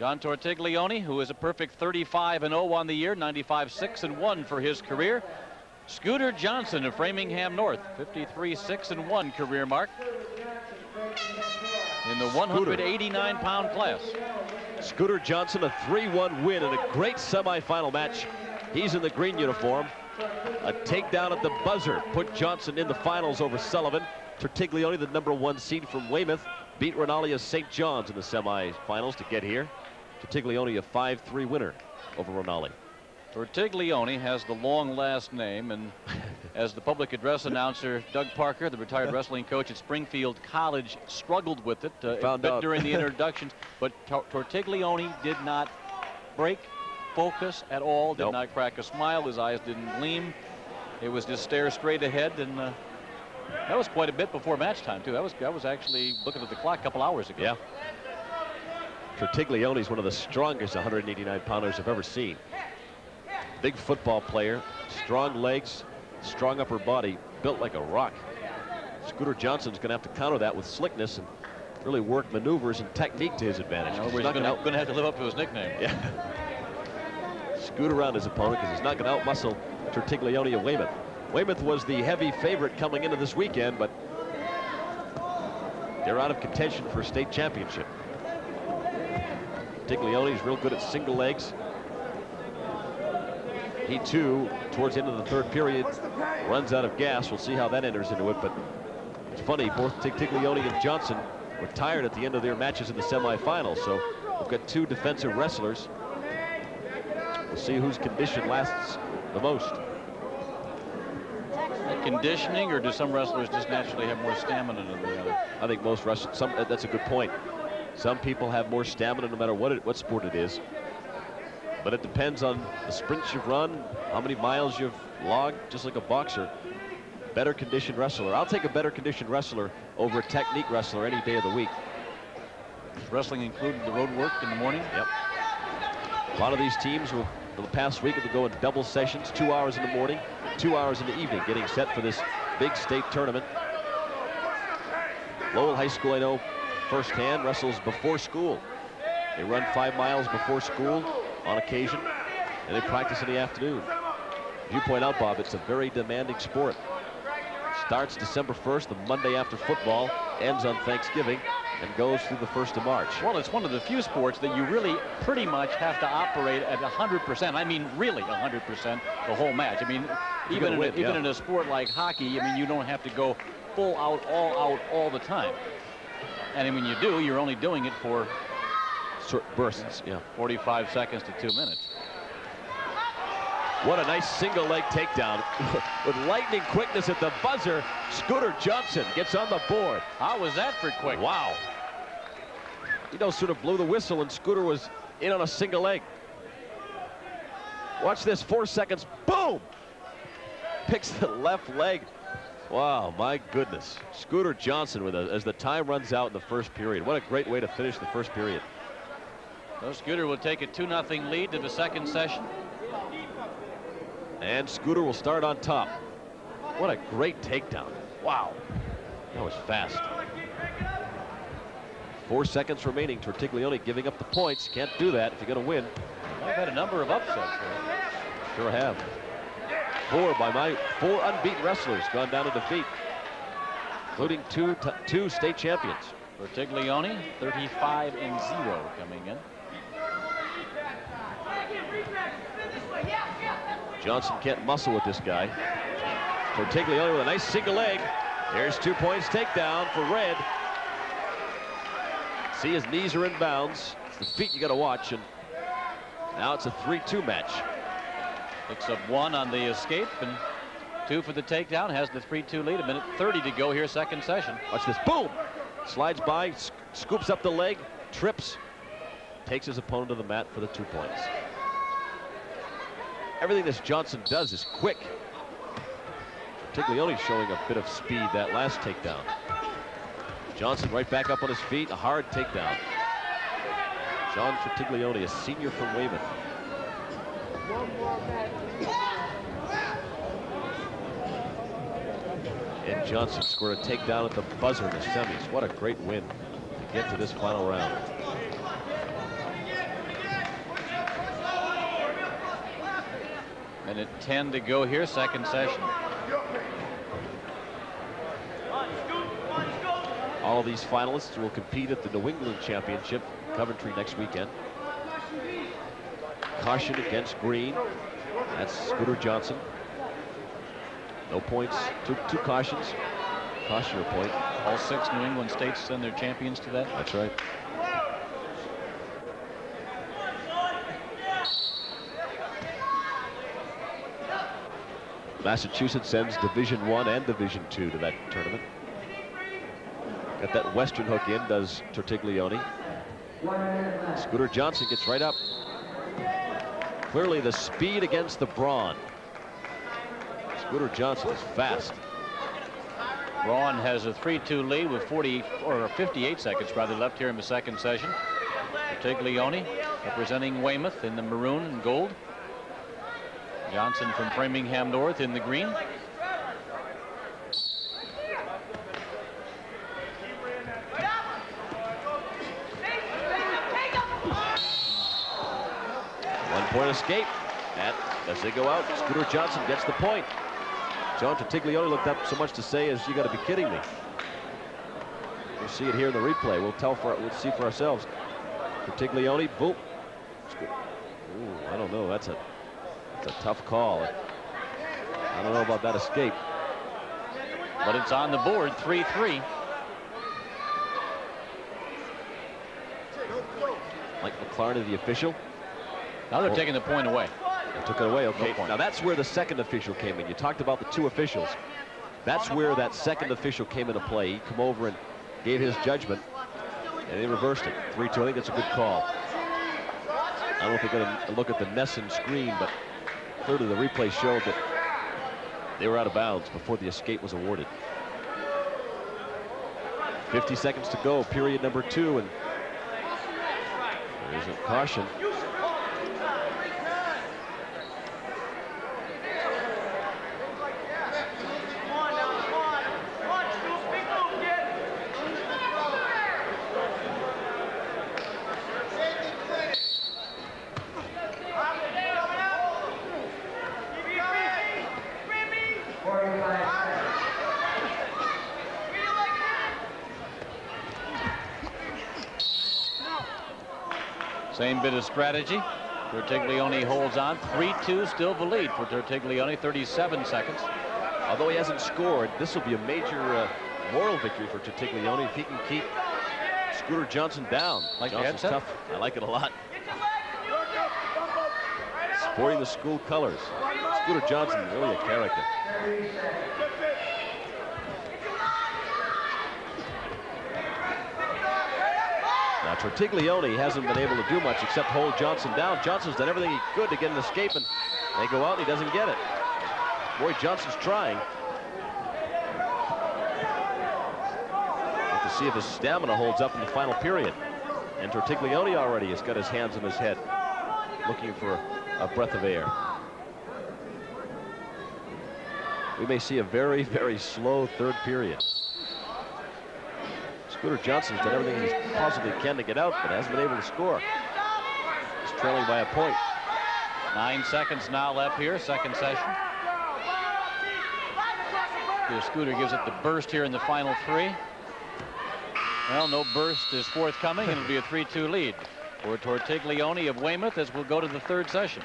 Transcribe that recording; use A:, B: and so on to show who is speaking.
A: John Tortiglione, who is a perfect 35-0 on the year, 95-6-1 for his career. Scooter Johnson of Framingham North, 53-6-1 career mark in the 189-pound class.
B: Scooter Johnson, a 3-1 win in a great semifinal match. He's in the green uniform. A takedown at the buzzer put Johnson in the finals over Sullivan. Tortiglione, the #1 seed from Weymouth, beat Rinaldi of St. John's in the semifinals to get here. Tortiglione, a 5-3 winner over Rinaldi.
A: Tortiglione has the long last name, and as the public address announcer Doug Parker, the retired wrestling coach at Springfield College, struggled with it during the introductions, but Tortiglione did not break focus at all, did not crack a smile, his eyes didn't gleam. It was just stare straight ahead, and that was quite a bit before match time too. I was actually looking at the clock a couple hours ago.
B: Yeah. Tortiglione is one of the strongest 189-pounders I've ever seen. Big football player, strong legs, strong upper body, built like a rock. Scooter Johnson's going to have to counter that with slickness and really work maneuvers and technique to his advantage.
A: He's going to have to live up to his nickname.
B: Yeah. Scoot around his opponent because he's not going to outmuscle Tortiglione of Weymouth. Weymouth was the heavy favorite coming into this weekend, but they're out of contention for a state championship. Tortiglione is real good at single legs. He too, towards the end of the third period, runs out of gas. We'll see how that enters into it, but it's funny, both Tortiglione and Johnson were tired at the end of their matches in the semifinals, so we've got two defensive wrestlers. We'll see whose condition lasts the most.
A: Conditioning, or do some wrestlers just naturally have more stamina than the other?
B: I think most wrestlers, that's a good point. Some people have more stamina no matter what sport it is. But it depends on the sprints you've run, how many miles you've logged, just like a boxer. Better conditioned wrestler. I'll take a better conditioned wrestler over a technique wrestler any day of the week.
A: Wrestling included the road work in the morning?
B: Yep. A lot of these teams will, for the past week, will go in double sessions, 2 hours in the morning, 2 hours in the evening, getting set for this big state tournament. Lowell High School, I know firsthand, wrestles before school. They run 5 miles before school on occasion, and they practice in the afternoon. As you point out, Bob, it's a very demanding sport. Starts December 1st, the Monday after football, ends on Thanksgiving, and goes through the 1st of March.
A: Well, it's one of the few sports that you really pretty much have to operate at 100%. I mean, really 100% the whole match. I mean, even in a sport like hockey, I mean, you don't have to go full out, all the time. And when you do, you're only doing it for
B: bursts,
A: 45 seconds to 2 minutes.
B: What a nice single leg takedown. With lightning quickness at the buzzer, Scooter Johnson gets on the board.
A: How was that for quick?
B: Wow. He no sooner blew the whistle and Scooter was in on a single leg. Watch this, 4 seconds, boom! Picks the left leg. Wow, my goodness. Scooter Johnson with as the time runs out in the first period. What a great way to finish the first period.
A: So Scooter will take a 2-0 lead to the second session.
B: And Scooter will start on top. What a great takedown. Wow. That was fast. 4 seconds remaining. Tortiglione giving up the points. Can't do that if you're going to win.
A: I've had a number of upsets here.
B: Sure have. 4 unbeaten wrestlers gone down to defeat, including two state champions.
A: Tortiglione, 35-0 coming in.
B: Johnson can't muscle with this guy. Tortiglione with a nice single leg. There's 2 points takedown for Red. See, his knees are in bounds. It's the feet you got to watch, and now it's a 3-2 match.
A: Picks up 1 on the escape and 2 for the takedown. Has the 3-2 lead. 1:30 to go here, second session.
B: Watch this. Boom! Slides by, scoops up the leg, trips, takes his opponent to the mat for the 2 points. Everything this Johnson does is quick. Tortiglione showing a bit of speed that last takedown. Johnson right back up on his feet, a hard takedown. John Tortiglione, a senior from Weymouth. And Johnson scored a takedown at the buzzer in the semis. What a great win to get to this final round.
A: Minute 10 to go here, second session.
B: All of these finalists will compete at the New England Championship, Coventry, next weekend. Caution against Green. That's Scooter Johnson. No points, two cautions. Caution or point.
A: All 6 New England states send their champions to that.
B: That's right. Massachusetts sends Division I and Division II to that tournament. Got that Western hook in, does Tortiglione. Scooter Johnson gets right up. Clearly the speed against the brawn. Scooter Johnson is fast.
A: Braun has a 3-2 lead with 58 seconds rather left here in the second session. Tortiglione representing Weymouth in the maroon and gold. Johnson from Framingham North in the green.
B: One-point escape. And as they go out, Scooter Johnson gets the point. John Tortiglione looked up so much to say as, "You got to be kidding me." We'll see it here in the replay. We'll see for ourselves. Tortiglione, boom. Ooh, I don't know. That's a tough call. I don't know about that escape.
A: But it's on the board, 3-3.
B: Mike McLaren, the official.
A: Now they're taking the point away.
B: They took it away, okay.
A: No,
B: now that's where the second official came in. You talked about the 2 officials. That's where that second official came into play. He come over and gave his judgment, and they reversed it. 3-2, I think that's a good call. I don't know if they're going to look at the Nesson screen, but clearly the replay showed that they were out of bounds before the escape was awarded. 50 seconds to go, period number 2, and there's a caution.
A: Same bit of strategy. Tortiglione holds on. 3-2, still the lead for Tortiglione, 37 seconds.
B: Although he hasn't scored, this will be a major moral victory for Tortiglione if he can keep Scooter Johnson down.
A: Like
B: Johnson's tough. I like it a lot. Sporting the school colors. Scooter Johnson, really a character. Now Tortiglione hasn't been able to do much except hold Johnson down. Johnson's done everything he could to get an escape, and they go out and he doesn't get it. Boy, Johnson's trying. We'll have to see if his stamina holds up in the final period. And Tortiglione already has got his hands on his head, looking for a breath of air. We may see a very, very slow third period. Scooter Johnson's done everything he possibly can to get out, but hasn't been able to score. He's trailing by a point.
A: 9 seconds now left here, second session. Scooter gives it the burst here in the final 3. Well, no burst is forthcoming, and it'll be a 3-2 lead for Tortiglione of Weymouth as we'll go to the third session.